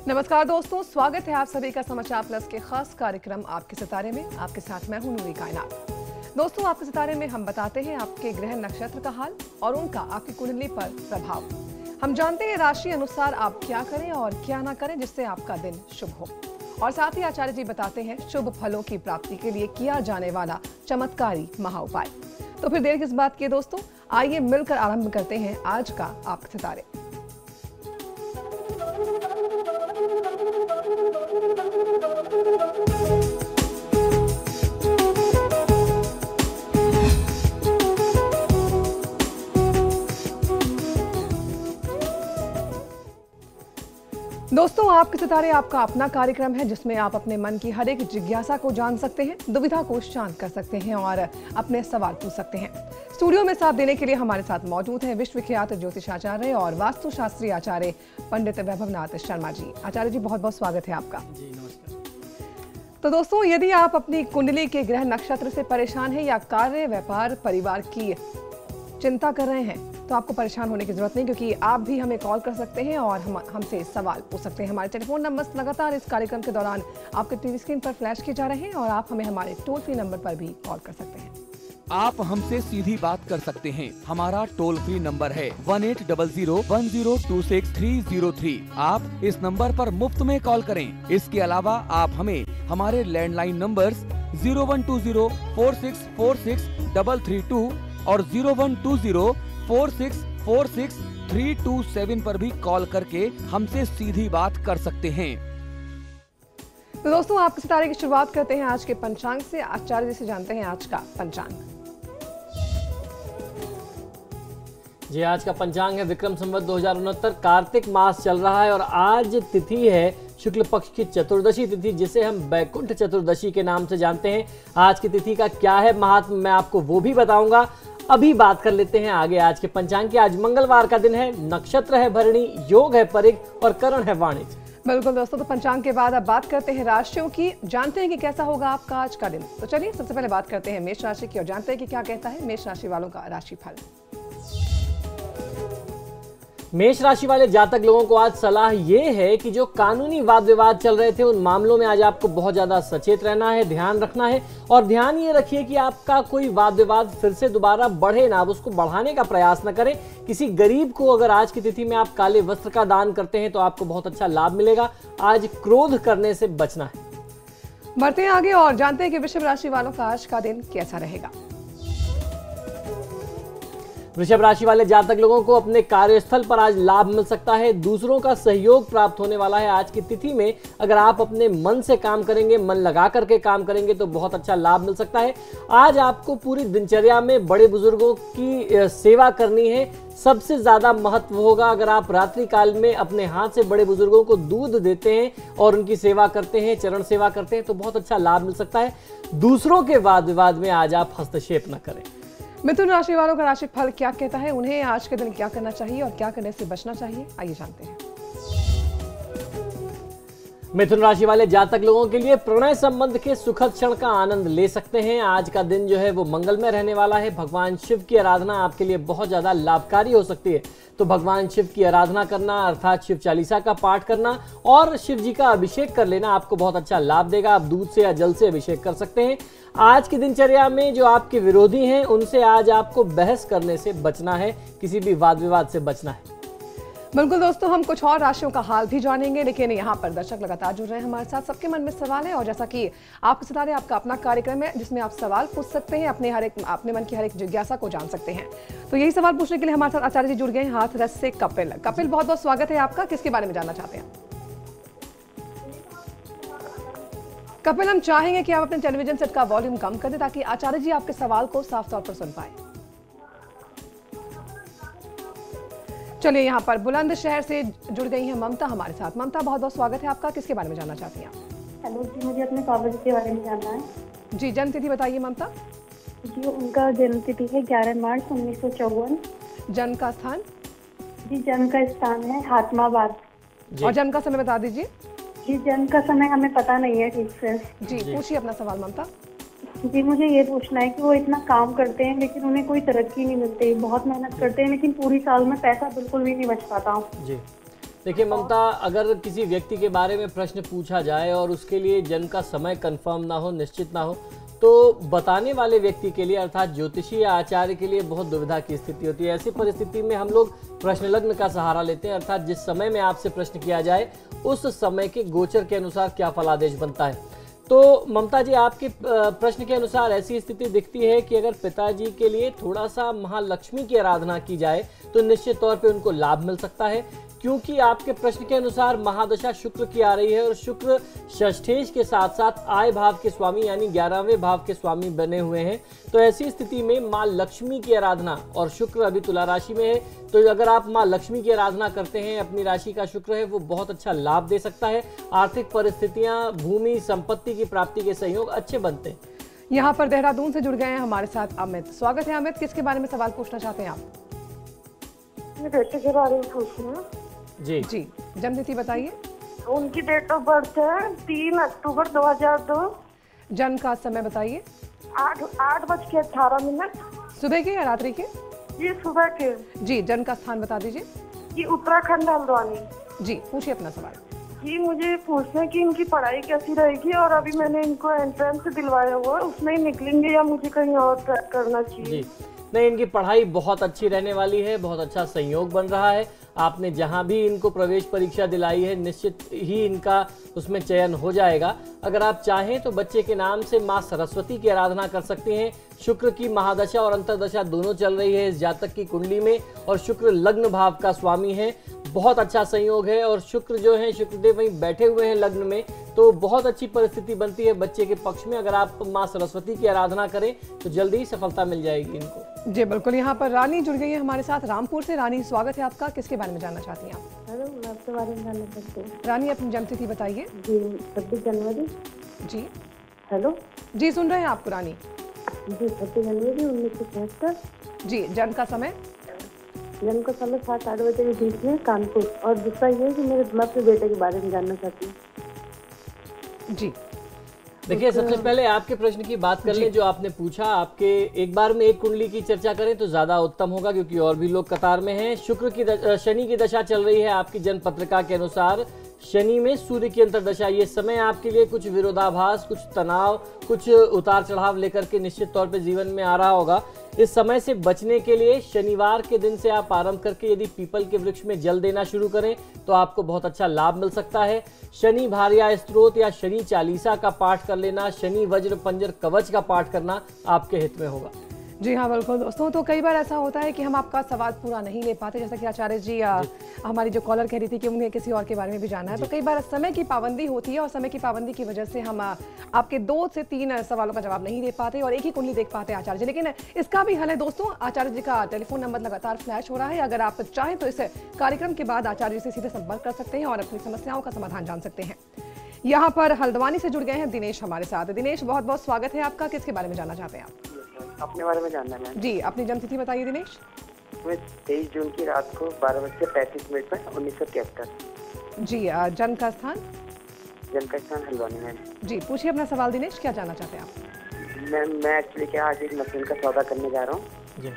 नमस्कार दोस्तों, स्वागत है आप सभी का समाचार प्लस के खास कार्यक्रम आपके सितारे में। आपके साथ मैं हूं नूरी कायनात। दोस्तों, आपके सितारे में हम बताते हैं आपके ग्रह नक्षत्र का हाल और उनका आपकी कुंडली पर प्रभाव। हम जानते हैं राशि अनुसार आप क्या करें और क्या ना करें जिससे आपका दिन शुभ हो। और साथ ही आचार्य जी बताते हैं शुभ फलों की प्राप्ति के लिए किया जाने वाला चमत्कारी महा उपाय। तो फिर देर किस बात की दोस्तों, आइए मिलकर आरंभ करते हैं आज का आपके सितारे। दोस्तों, आपके सितारे आपका अपना कार्यक्रम है जिसमें आप अपने मन की हर एक जिज्ञासा को जान सकते हैं, दुविधा को शांत कर सकते हैं और अपने सवाल पूछ सकते हैं। स्टूडियो में साथ देने के लिए हमारे साथ मौजूद हैं विश्वविख्यात ज्योतिषाचार्य और वास्तुशास्त्री आचार्य पंडित वैभवनाथ शर्मा जी। आचार्य जी, बहुत बहुत स्वागत है आपका। जी नमस्कार। तो दोस्तों, यदि आप अपनी कुंडली के ग्रह नक्षत्र से परेशान हैं या कार्य, व्यापार, परिवार की चिंता कर रहे हैं तो आपको परेशान होने की जरूरत नहीं, क्योंकि आप भी हमें कॉल कर सकते हैं और हमसे सवाल पूछ सकते हैं। हमारे टेलीफोन नंबर लगातार इस कार्यक्रम के दौरान आपके टीवी स्क्रीन पर फ्लैश किए जा रहे हैं और आप हमें हमारे टोल फ्री नंबर पर भी कॉल कर सकते हैं। आप हमसे सीधी बात कर सकते हैं। हमारा टोल फ्री नंबर है 1800-1026-303। आप इस नंबर पर मुफ्त में कॉल करें। इसके अलावा आप हमें हमारे लैंडलाइन नंबर्स 0120-4646-332 और 0120-4646-327 पर भी कॉल करके हमसे सीधी बात कर सकते हैं। तो दोस्तों, आपके सितारे की शुरुआत करते हैं आज के पंचांग से। आचार्य जी से जानते हैं आज का पंचांग। जी, आज का पंचांग है विक्रम संवत 2069, कार्तिक मास चल रहा है और आज तिथि है शुक्ल पक्ष की चतुर्दशी तिथि, जिसे हम बैकुंठ चतुर्दशी के नाम से जानते हैं। आज की तिथि का क्या है महात्म, मैं आपको वो भी बताऊंगा। अभी बात कर लेते हैं आगे आज के पंचांग की। आज मंगलवार का दिन है, नक्षत्र है भरणी, योग है परिग और करण है वाणिज्य। बिल्कुल दोस्तों, तो पंचांग के बाद अब बात करते हैं राशियों की, जानते हैं कि कैसा होगा आपका आज का दिन। तो चलिए सबसे पहले बात करते हैं मेष राशि की और जानते हैं कि क्या कहता है मेष राशि वालों का राशिफल। मेष राशि वाले जातक लोगों को आज सलाह ये है कि जो कानूनी वाद विवाद चल रहे थे उन मामलों में आज आपको बहुत ज्यादा सचेत रहना है, ध्यान रखना है। और ध्यान ये रखिए कि आपका कोई वाद विवाद फिर से दोबारा बढ़े ना, आप उसको बढ़ाने का प्रयास न करें। किसी गरीब को अगर आज की तिथि में आप काले वस्त्र का दान करते हैं तो आपको बहुत अच्छा लाभ मिलेगा। आज क्रोध करने से बचना है। बढ़ते हैं आगे और जानते हैं कि वृषभ राशि वालों का आज का दिन कैसा रहेगा। वृषभ राशि वाले जातक लोगों को अपने कार्यस्थल पर आज लाभ मिल सकता है, दूसरों का सहयोग प्राप्त होने वाला है। आज की तिथि में अगर आप अपने मन से काम करेंगे, मन लगा करके काम करेंगे तो बहुत अच्छा लाभ मिल सकता है। आज आपको पूरी दिनचर्या में बड़े बुजुर्गों की सेवा करनी है, सबसे ज्यादा महत्व होगा। अगर आप रात्रि काल में अपने हाथ से बड़े बुजुर्गों को दूध देते हैं और उनकी सेवा करते हैं, चरण सेवा करते हैं तो बहुत अच्छा लाभ मिल सकता है। दूसरों के वाद विवाद में आज आप हस्तक्षेप न करें। मिथुन राशि वालों का राशिफल क्या कहता है, उन्हें आज के दिन क्या करना चाहिए और क्या करने से बचना चाहिए, आइए जानते हैं। मिथुन राशि वाले जातक लोगों के लिए प्रणय संबंध के सुखद क्षण का आनंद ले सकते हैं। आज का दिन जो है वो मंगलमय रहने वाला है। भगवान शिव की आराधना आपके लिए बहुत ज्यादा लाभकारी हो सकती है, तो भगवान शिव की आराधना करना अर्थात शिव चालीसा का पाठ करना और शिव जी का अभिषेक कर लेना आपको बहुत अच्छा लाभ देगा। आप दूध से या जल से अभिषेक कर सकते हैं। आज की दिनचर्या में जो आपके विरोधी हैं उनसे आज आपको बहस करने से बचना है, किसी भी वाद विवाद से बचना है। बिल्कुल दोस्तों, हम कुछ और राशियों का हाल भी जानेंगे, लेकिन यहाँ पर दर्शक लगातार जुड़ रहे हैं हमारे साथ। सबके मन में सवाल है और जैसा कि आपके सितारे आपका अपना कार्यक्रम है जिसमें आप सवाल पूछ सकते हैं, अपने मन की हर एक जिज्ञासा को जान सकते हैं। तो यही सवाल पूछने के लिए हमारे साथ आचार्य जी जुड़ गए हैं हाथरस से। कपिल, बहुत बहुत स्वागत है आपका। किसके बारे में जानना चाहते हैं कपिल? हम चाहेंगे कि आप अपने टेलीविजन सेट का वॉल्यूम कम कर दें ताकि आचार्य जी आपके सवाल को साफ तौर पर सुन पाए। चलिए, यहाँ पर बुलंदशहर से जुड़ गई हैं ममता हमारे साथ। ममता, बहुत बहुत स्वागत है आपका। किसके बारे में जानना चाहती हैं आप? हेलो जी, मुझे अपने पापा जी के बारे में जानना है। जी, जन्म तिथि बताइए ममता। जी, उनका जन्म तिथि है 11 मार्च 1954। जन्म का स्थान? जी, जन्म का स्थान है हातमाबाद। और जन्म का समय बता दीजिए। जी, जन्म का समय हमें पता नहीं है ठीक से। जी, पूछिए अपना सवाल ममता। जी, मुझे ये पूछना है कि वो इतना काम करते हैं लेकिन उन्हें कोई तरक्की नहीं मिलती, बहुत मेहनत करते हैं लेकिन पूरी साल में पैसा बिल्कुल भी नहीं बच पाता। जी, देखिए ममता, अगर किसी व्यक्ति के बारे में प्रश्न पूछा जाए और उसके लिए जन्म का समय कंफर्म ना हो, निश्चित ना हो, तो बताने वाले व्यक्ति के लिए अर्थात ज्योतिषी या आचार्य के लिए बहुत दुविधा की स्थिति होती है। ऐसी परिस्थिति में हम लोग प्रश्न लग्न का सहारा लेते हैं, अर्थात जिस समय में आपसे प्रश्न किया जाए उस समय के गोचर के अनुसार क्या फलादेश बनता है। तो ममता जी, आपके प्रश्न के अनुसार ऐसी स्थिति दिखती है कि अगर पिताजी के लिए थोड़ा सा महालक्ष्मी की आराधना की जाए तो निश्चित तौर पे उनको लाभ मिल सकता है, क्योंकि आपके प्रश्न के अनुसार महादशा शुक्र की आ रही है और शुक्र षष्ठेश के साथ साथ आय भाव के स्वामी यानी 11वें भाव के स्वामी बने हुए हैं। तो ऐसी स्थिति में माँ लक्ष्मी की आराधना, और शुक्र अभी तुला राशि में है, तो अगर आप माँ लक्ष्मी की आराधना करते हैं, अपनी राशि का शुक्र है वो बहुत अच्छा लाभ दे सकता है। आर्थिक परिस्थितियां, भूमि संपत्ति की प्राप्ति के सहयोग अच्छे बनते हैं। यहाँ पर देहरादून से जुड़ गए हैं हमारे साथ अमित। स्वागत है अमित, किसके बारे में सवाल पूछना चाहते हैं आप? बेटे के बारे में पूछना जी जी, जन्मतिथि बताइए। उनकी डेट ऑफ बर्थ है 3 अक्टूबर 2002। जन्म का समय बताइए। 8:18 सुबह के या रात्रि के? ये सुबह के। जी, जन्म का स्थान बता दीजिए। ये उत्तराखंड हल्द्वानी। जी, पूछिए अपना सवाल। ये मुझे पूछना है कि इनकी पढ़ाई कैसी रहेगी, और अभी मैंने इनको एंट्रेंस दिलवाया हुआ है, उसमें ही निकलेंगे या मुझे कहीं और ट्रैक करना चाहिए? जी नहीं, इनकी पढ़ाई बहुत अच्छी रहने वाली है, बहुत अच्छा संयोग बन रहा है। आपने जहां भी इनको प्रवेश परीक्षा दिलाई है निश्चित ही इनका उसमें चयन हो जाएगा। अगर आप चाहें तो बच्चे के नाम से माँ सरस्वती की आराधना कर सकते हैं। शुक्र की महादशा और अंतर्दशा दोनों चल रही है इस जातक की कुंडली में, और शुक्र लग्न भाव का स्वामी है, बहुत अच्छा संयोग है। और शुक्र जो है, शुक्रदेव वहीं बैठे हुए हैं लग्न में, तो बहुत अच्छी परिस्थिति बनती है बच्चे के पक्ष में। अगर आप माँ सरस्वती की आराधना करें तो जल्दी ही सफलता मिल जाएगी इनको। जी बिल्कुल, यहाँ पर रानी जुड़ गई है हमारे साथ रामपुर से। रानी, स्वागत है आपका, किसके बारे में जानना चाहती हैं आप? हेलो, मैं आपके बारे में जानना चाहती हूँ। रानी, अपनी जन्मतिथि बताइए। जी 26 जनवरी। जी हेलो जी, सुन रहे हैं आपको रानी। जी 26 जनवरी 1976। जी, जन्म का समय? जन्म का समय 7-8 बजे के बीच में, कानपुर। और दूसरा ये कि मैं अपने बेटे के बारे में जानना चाहती हूँ। जी देखिए, सबसे पहले आपके प्रश्न की बात कर लें जो आपने पूछा। आपके एक बार में एक कुंडली की चर्चा करें तो ज्यादा उत्तम होगा, क्योंकि और भी लोग कतार में हैं। शुक्र की शनि की दशा चल रही है आपकी जन्म पत्रिका के अनुसार। शनि में सूर्य की अंतर्दशा, ये समय आपके लिए कुछ विरोधाभास, कुछ तनाव, कुछ उतार चढ़ाव लेकर के निश्चित तौर पे जीवन में आ रहा होगा। इस समय से बचने के लिए शनिवार के दिन से आप आरंभ करके यदि पीपल के वृक्ष में जल देना शुरू करें तो आपको बहुत अच्छा लाभ मिल सकता है। शनि भार्या स्तोत्र या शनि चालीसा का पाठ कर लेना, शनि वज्र पंजर कवच का पाठ करना आपके हित में होगा। जी हाँ बिल्कुल दोस्तों, तो कई बार ऐसा होता है कि हम आपका सवाल पूरा नहीं ले पाते, जैसा कि आचार्य जी हमारी जो कॉलर कह रही थी कि उन्हें किसी और के बारे में भी जानना है, तो कई बार समय की पाबंदी होती है और समय की पाबंदी की वजह से हम आपके 2 से 3 सवालों का जवाब नहीं दे पाते और एक ही कुंडली देख पाते हैं आचार्य जी। लेकिन इसका भी हल है दोस्तों, आचार्य जी का टेलीफोन नंबर लगातार फ्लैश हो रहा है। अगर आप चाहें तो इस कार्यक्रम के बाद आचार्य जी से सीधे संपर्क कर सकते हैं और अपनी समस्याओं का समाधान जान सकते हैं। यहाँ पर हल्द्वानी से जुड़ गए हैं दिनेश हमारे साथ। दिनेश, बहुत बहुत स्वागत है आपका, किसके बारे में जानना चाहते हैं आप? अपने बारे में जानना है। जी, अपनी जन्मतिथि बताइए दिनेश। मैं 23 जून की रात को 12:35 पर 1973। जी, जन्म का स्थान? जन्म का स्थान हल्द्वानी में। जी, पूछिए अपना सवाल दिनेश, क्या जानना चाहते हैं आप? मैं एक्चुअली क्या आज एक मशीन का सौदा करने जा रहा हूँ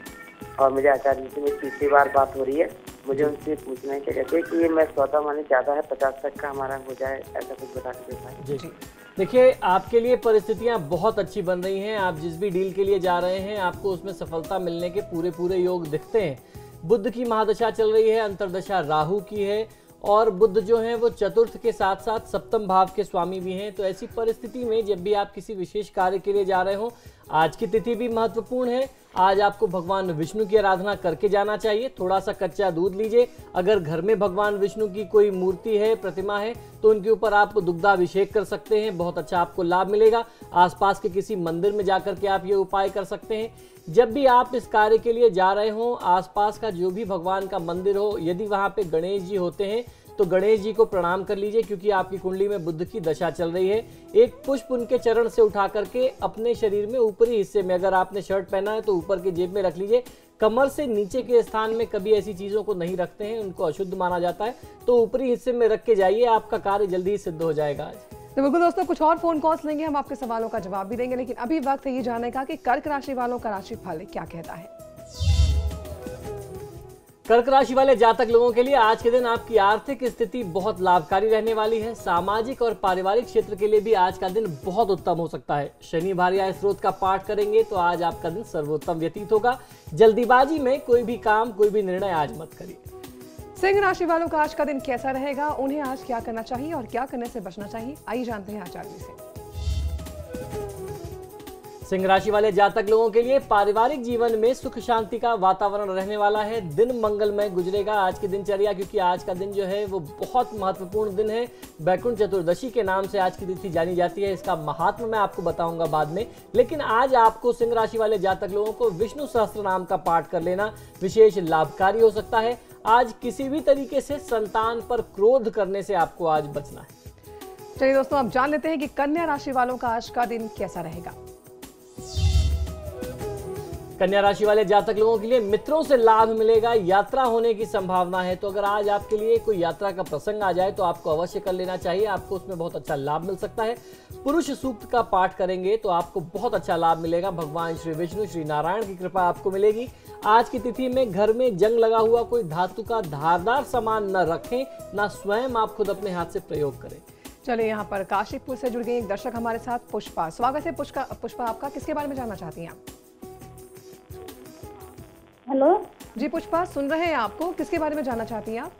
और मुझे आचार्य जी से मेरी तीसरी बार बात हो रही है। मुझे उनसे पूछना है, क्या कहते हैं कि ये मैं सौदा माने ज्यादा है, 50 तक का हमारा हो जाए, ऐसा कुछ बता दीजिए। जी देखिए, आपके लिए परिस्थितियां बहुत अच्छी बन रही हैं। आप जिस भी डील के लिए जा रहे हैं आपको उसमें सफलता मिलने के पूरे योग दिखते हैं। बुध की महादशा चल रही है, अंतर्दशा राहु की है, और बुध जो है वो चतुर्थ के साथ साथ सप्तम भाव के स्वामी भी हैं। तो ऐसी परिस्थिति में जब भी आप किसी विशेष कार्य के लिए जा रहे हो, आज की तिथि भी महत्वपूर्ण है। आज आपको भगवान विष्णु की आराधना करके जाना चाहिए। थोड़ा सा कच्चा दूध लीजिए। अगर घर में भगवान विष्णु की कोई मूर्ति है, प्रतिमा है, तो उनके ऊपर आप दुग्धाभिषेक कर सकते हैं, बहुत अच्छा आपको लाभ मिलेगा। आसपास के किसी मंदिर में जाकर के आप ये उपाय कर सकते हैं। जब भी आप इस कार्य के लिए जा रहे हो, आसपास का जो भी भगवान का मंदिर हो, यदि वहाँ पे गणेश जी होते हैं तो गणेश जी को प्रणाम कर लीजिए, क्योंकि आपकी कुंडली में बुध की दशा चल रही है। एक पुष्प उनके चरण से उठा करके अपने शरीर में ऊपरी हिस्से में, अगर आपने शर्ट पहना है तो ऊपर के जेब में रख लीजिए। कमर से नीचे के स्थान में कभी ऐसी चीजों को नहीं रखते हैं, उनको अशुद्ध माना जाता है। तो ऊपरी हिस्से में रख के जाइए, आपका कार्य जल्दी ही सिद्ध हो जाएगा आज। तो बिल्कुल दोस्तों, कुछ और फोन कॉल्स लेंगे, हम आपके सवालों का जवाब भी देंगे, लेकिन अभी वक्त है ये जानने का कि कर्क राशि वालों का राशिफल क्या कहता है। कर्क राशि वाले जातक लोगों के लिए आज के दिन आपकी आर्थिक स्थिति बहुत लाभकारी रहने वाली है। सामाजिक और पारिवारिक क्षेत्र के लिए भी आज का दिन बहुत उत्तम हो सकता है। शनि भारी आय स्रोत का पाठ करेंगे तो आज आपका दिन सर्वोत्तम व्यतीत होगा। जल्दीबाजी में कोई भी काम, कोई भी निर्णय आज मत करिए। सिंह राशि वालों का आज का दिन कैसा रहेगा, उन्हें आज क्या करना चाहिए और क्या करने से बचना चाहिए, आइए जानते हैं आचार्य जी से। सिंह राशि वाले जातक लोगों के लिए पारिवारिक जीवन में सुख शांति का वातावरण रहने वाला है। दिन मंगलमय गुजरेगा आज की दिनचर्या, क्योंकि आज का दिन जो है वो बहुत महत्वपूर्ण दिन है। वैकुंठ चतुर्दशी के नाम से आज की तिथि जानी जाती है। इसका महात्म्य मैं आपको बताऊंगा बाद में, लेकिन आज आपको सिंह राशि वाले जातक लोगों को विष्णु सहस्त्र नाम का पाठ कर लेना विशेष लाभकारी हो सकता है। आज किसी भी तरीके से संतान पर क्रोध करने से आपको आज बचना है। चलिए दोस्तों, अब जान लेते हैं कि कन्या राशि वालों का आज का दिन कैसा रहेगा। कन्या राशि वाले जातक लोगों के लिए मित्रों से लाभ मिलेगा, यात्रा होने की संभावना है। तो अगर आज आपके लिए कोई यात्रा का प्रसंग आ जाए तो आपको अवश्य कर लेना चाहिए, आपको उसमें बहुत अच्छा लाभ मिल सकता है। पुरुष सूक्त का पाठ करेंगे तो आपको बहुत अच्छा लाभ मिलेगा। भगवान श्री विष्णु, श्री नारायण की कृपा आपको मिलेगी। आज की तिथि में घर में जंग लगा हुआ कोई धातु का धारदार सामान न रखें, न स्वयं आप खुद अपने हाथ से प्रयोग करें। चलिए, यहाँ पर काशीपुर से जुड़ गए एक दर्शक हमारे साथ, पुष्पा। स्वागत है पुष्पा आपका, किसके बारे में जानना चाहती हैं आप? हेलो जी पुष्पा, सुन रहे हैं आपको, किसके बारे में जानना चाहती हैं आप?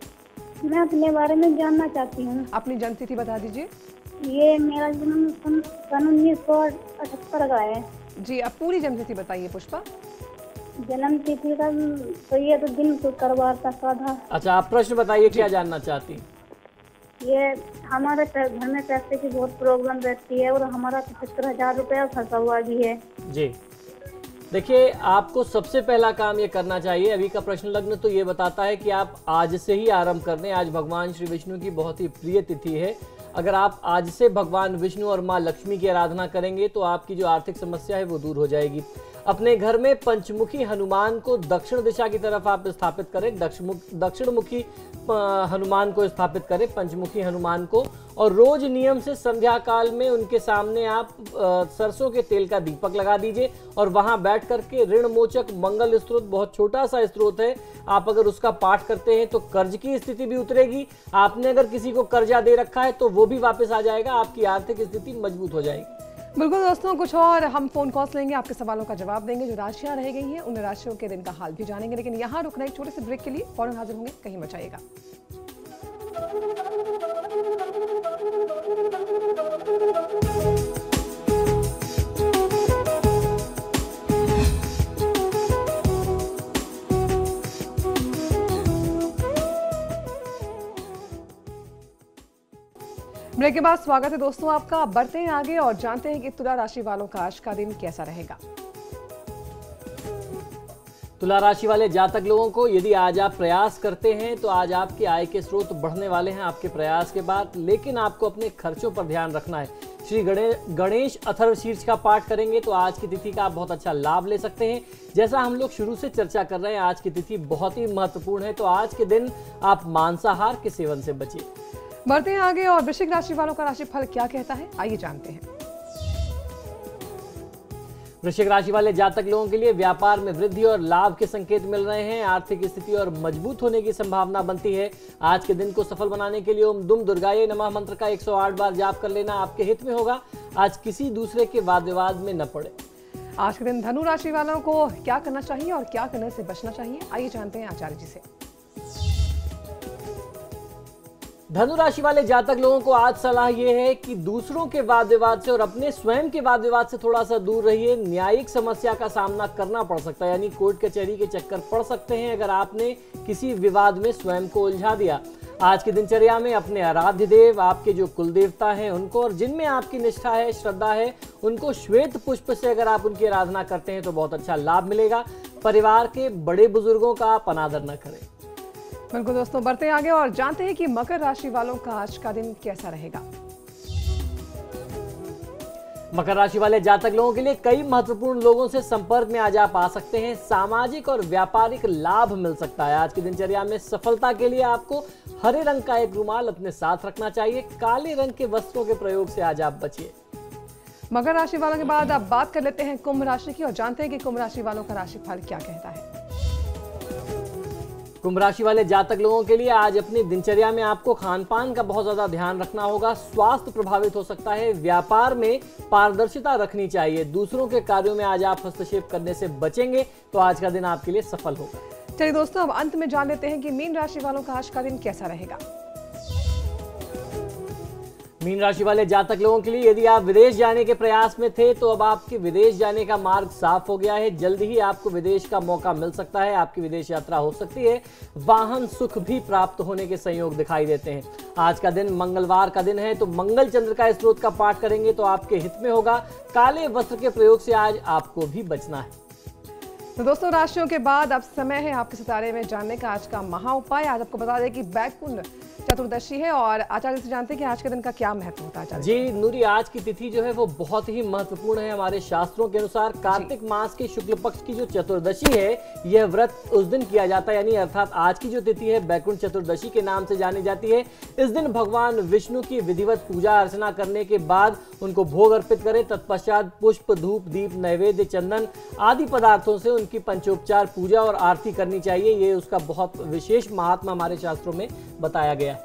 मैं अपने बारे में जानना चाहती हूँ। अपनी जन्म तिथि बता दीजिए। ये मेरा जन्म सन 1978 का है। जी, अब पूरी जन्म तिथि बताइए पुष्पा। जन्म तिथि का तो ये तो दिन शुक्रवार का साधा। अच्छा, आप प्रश्न बताइए, क्या जानना चाहती हैं? ये हमारे घर में पैसे की बहुत प्रॉब्लम रहती है और हमारा 75,000 रुपया फंसा हुआ भी है। जी देखिए, आपको सबसे पहला काम ये करना चाहिए। अभी का प्रश्न लग्न तो ये बताता है कि आप आज से ही आरंभ कर दें। आज भगवान श्री विष्णु की बहुत ही प्रिय तिथि है। अगर आप आज से भगवान विष्णु और माँ लक्ष्मी की आराधना करेंगे तो आपकी जो आर्थिक समस्या है वो दूर हो जाएगी। अपने घर में पंचमुखी हनुमान को दक्षिण दिशा की तरफ आप स्थापित करें। दक्षिणमुखी हनुमान को स्थापित करें, पंचमुखी हनुमान को, और रोज नियम से संध्या काल में उनके सामने आप सरसों के तेल का दीपक लगा दीजिए और वहां बैठ करके ऋण मोचक मंगल स्त्रोत, बहुत छोटा सा स्त्रोत है, आप अगर उसका पाठ करते हैं तो कर्ज की स्थिति भी उतरेगी। आपने अगर किसी को कर्जा दे रखा है तो वो भी वापस आ जाएगा, आपकी आर्थिक स्थिति मजबूत हो जाएगी। बिल्कुल दोस्तों, कुछ और हम फोन कॉल्स लेंगे, आपके सवालों का जवाब देंगे। जो राशियां रह गई हैं उन राशियों के दिन का हाल भी जानेंगे, लेकिन यहाँ रुकना एक छोटे से ब्रेक के लिए, फौरन हाजिर होंगे, कहीं मत जाइएगा। ब्रेक के बाद स्वागत है दोस्तों आपका। बढ़ते हैं आगे और जानते हैं कि तुला राशि वालों का आज का दिन कैसा रहेगा। तुला राशि वाले जातक लोगों को यदि आज आप प्रयास करते हैं तो आज आपके आय के स्रोत बढ़ने वाले हैं आपके प्रयास के बाद, लेकिन आपको अपने खर्चों पर ध्यान रखना है। श्री गणेश अथर्व शीर्ष का पाठ करेंगे तो आज की तिथि का आप बहुत अच्छा लाभ ले सकते हैं। जैसा हम लोग शुरू से चर्चा कर रहे हैं, आज की तिथि बहुत ही महत्वपूर्ण है, तो आज के दिन आप मांसाहार के सेवन से बचिए। बढ़ते हैं आगे और वृश्चिक राशि वालों का राशिफल क्या कहता है, आइए जानते हैं। वृश्चिक राशि वाले जातक लोगों के लिए व्यापार में वृद्धि और लाभ के संकेत मिल रहे हैं। आर्थिक स्थिति और मजबूत होने की संभावना बनती है। आज के दिन को सफल बनाने के लिए ओम दुम दुर्गाये नमः मंत्र का 108 बार जाप कर लेना आपके हित में होगा। आज किसी दूसरे के वाद विवाद में न पड़े। आज के दिन धनु राशि वालों को क्या करना चाहिए और क्या करने से बचना चाहिए, आइए जानते हैं आचार्य जी से। धनु राशि वाले जातक लोगों को आज सलाह यह है कि दूसरों के वाद विवाद से और अपने स्वयं के वाद विवाद से थोड़ा सा दूर रहिए। न्यायिक समस्या का सामना करना पड़ सकता है, यानी कोर्ट कचहरी के चक्कर पड़ सकते हैं अगर आपने किसी विवाद में स्वयं को उलझा दिया। आज की दिनचर्या में अपने आराध्य देव, आपके जो कुल देवता हैं उनको, और जिनमें आपकी निष्ठा है, श्रद्धा है, उनको श्वेत पुष्प से अगर आप उनकी आराधना करते हैं तो बहुत अच्छा लाभ मिलेगा। परिवार के बड़े बुजुर्गों का आप अनादर न करें। बिल्कुल दोस्तों, बढ़ते आगे और जानते हैं कि मकर राशि वालों का आज का दिन कैसा रहेगा। मकर राशि वाले जातक लोगों के लिए कई महत्वपूर्ण लोगों से संपर्क में आज आप आ सकते हैं। सामाजिक और व्यापारिक लाभ मिल सकता है। आज की दिनचर्या में सफलता के लिए आपको हरे रंग का एक रुमाल अपने साथ रखना चाहिए। काले रंग के वस्त्रों के प्रयोग से आज आप बचिए। मकर राशि वालों के बाद अब बात कर लेते हैं कुंभ राशि की और जानते हैं कि कुंभ राशि वालों का राशिफल क्या कहता है। कुंभ राशि वाले जातक लोगों के लिए आज अपनी दिनचर्या में आपको खान पान का बहुत ज्यादा ध्यान रखना होगा। स्वास्थ्य प्रभावित हो सकता है। व्यापार में पारदर्शिता रखनी चाहिए। दूसरों के कार्यों में आज आप हस्तक्षेप करने से बचेंगे तो आज का दिन आपके लिए सफल होगा। चलिए दोस्तों, अब अंत में जान लेते हैं कि मीन राशि वालों का आज का दिन कैसा रहेगा। मीन राशि वाले जातक लोगों के लिए यदि आप विदेश जाने के प्रयास में थे तो अब आपके विदेश जाने का मार्ग साफ हो गया है। जल्द ही आपको विदेश का मौका मिल सकता है। आपकी विदेश यात्रा हो सकती है। वाहन सुख भी प्राप्त होने के संयोग दिखाई देते हैं। आज का दिन मंगलवार का दिन है तो मंगल चंद्र का स्त्रोत का पाठ करेंगे तो आपके हित में होगा। काले वस्त्र के प्रयोग से आज आपको भी बचना है। तो दोस्तों, राशियों के बाद अब समय है आपके सितारे में जानने का आज का महा उपाय। आज आपको बता दें कि बैकुंठ चतुर्दशी है और आचार्य से जानते हैं कि आज के दिन का क्या महत्व होता है। आचार्य जी नूरी, आज की तिथि जो है वो बहुत ही महत्वपूर्ण है। हमारे शास्त्रों के अनुसार कार्तिक मास के शुक्ल पक्ष की जो चतुर्दशी है यह व्रत उस दिन किया जाता है, यानी अर्थात आज की जो तिथि है बैकुंठ चतुर्दशी के नाम से जानी जाती है। इस दिन भगवान विष्णु की विधिवत पूजा अर्चना करने के बाद उनको भोग अर्पित करें। तत्पश्चात पुष्प, धूप, दीप, नैवेद्य, चंदन आदि पदार्थों से उनकी पंचोपचार पूजा और आरती करनी चाहिए। ये उसका बहुत विशेष महात्मा हमारे शास्त्रों में बताया गया है।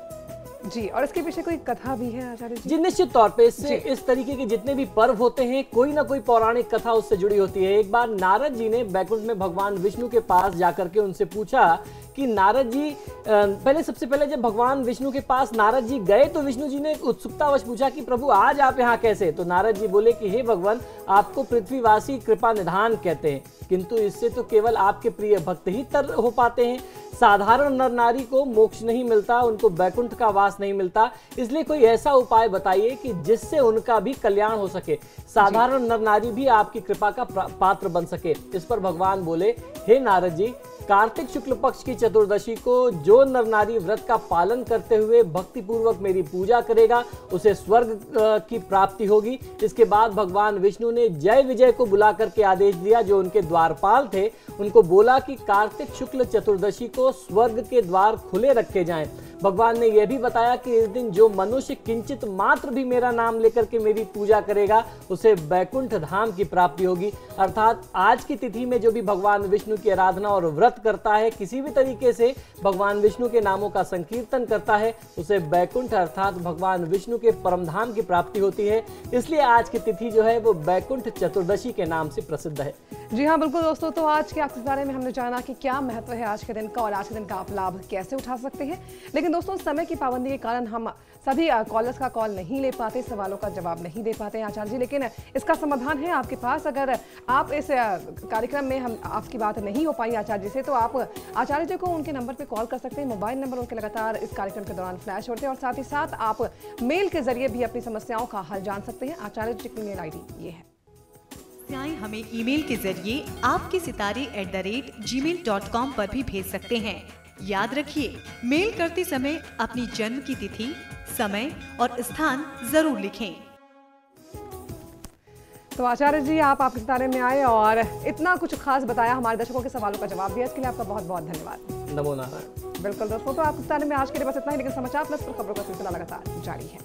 जी, और इसके पीछे कोई कथा भी है आचार्य जी? जी निश्चित तौर पे इससे इस तरीके के जितने भी पर्व होते हैं कोई ना कोई पौराणिक कथा उससे जुड़ी होती है। एक बार नारद जी ने बैकुंठ में भगवान विष्णु के पास जाकर के उनसे पूछा कि नारद जी, सबसे पहले जब भगवान विष्णु के पास नारद जी गए तो विष्णु जी ने उत्सुकतावश पूछा कि प्रभु आज आप यहाँ कैसे? तो नारद जी बोले कि हे भगवान, आपको पृथ्वीवासी कृपा निधान कहते हैं, किंतु इससे तो केवल आपके प्रिय भक्त ही तर हो पाते हैं। साधारण नर नारी को मोक्ष नहीं मिलता, उनको बैकुंठ का वास नहीं मिलता। इसलिए कोई ऐसा उपाय बताइए कि जिससे उनका भी कल्याण हो सके, साधारण नर नारी भी आपकी कृपा का पात्र बन सके। इस पर भगवान बोले, हे नारद जी, कार्तिक शुक्ल पक्ष की चतुर्दशी को जो नर नारी व्रत का पालन करते हुए भक्ति पूर्वक मेरी पूजा करेगा उसे स्वर्ग की प्राप्ति होगी। इसके बाद भगवान विष्णु ने जय विजय को बुला करके आदेश दिया, जो उनके द्वारपाल थे उनको बोला कि कार्तिक शुक्ल चतुर्दशी को स्वर्ग के द्वार खुले रखे जाएं। भगवान ने यह भी बताया कि इस दिन जो मनुष्य किंचित मात्र भी मेरा नाम लेकर के मेरी पूजा करेगा उसे बैकुंठ धाम की प्राप्ति होगी। अर्थात आज की तिथि में जो भी भगवान विष्णु की आराधना और व्रत करता है, किसी भी तरीके से भगवान विष्णु के नामों का संकीर्तन करता है, उसे बैकुंठ अर्थात भगवान विष्णु के परम धाम की प्राप्ति होती है। इसलिए आज की तिथि जो है वो बैकुंठ चतुर्दशी के नाम से प्रसिद्ध है। जी हाँ बिल्कुल दोस्तों, तो आज के आपके बारे में हमने जाना कि क्या महत्व है आज के दिन का और आज के दिन का आप लाभ कैसे उठा सकते हैं। लेकिन दोस्तों, समय की पाबंदी के कारण हम सभी कॉलर्स का कॉल नहीं ले पाते, सवालों का जवाब नहीं दे पाते हैं आचार्य जी, लेकिन इसका समाधान है आपके पास। अगर आप इस कार्यक्रम में हम आपकी बात नहीं हो पाई आचार्य जी से, तो आप आचार्य जी को उनके नंबर पे कॉल कर सकते हैं। मोबाइल नंबर उनके लगातार इस कार्यक्रम के दौरान फ्लैश होते हैं और साथ ही साथ आप मेल के जरिए भी अपनी समस्याओं का हल जान सकते हैं। आचार्य जी की मेल ID ये है। हमें ईमेल के जरिए आपके सितारे@gmail.com पर भी भेज सकते हैं। याद रखिए, मेल करते समय अपनी जन्म की तिथि, समय और स्थान जरूर लिखें। तो आचार्य जी, आप आपके सितारे में आए और इतना कुछ खास बताया, हमारे दर्शकों के सवालों का जवाब दिया, इसके लिए आपका बहुत बहुत धन्यवाद। नमो नारायण। बिल्कुल दोस्तों, तो आपके सितारे में आज के लिए बस इतना ही, लेकिन समाचार प्लस पर खबरों का सिलसिला लगातार जारी है।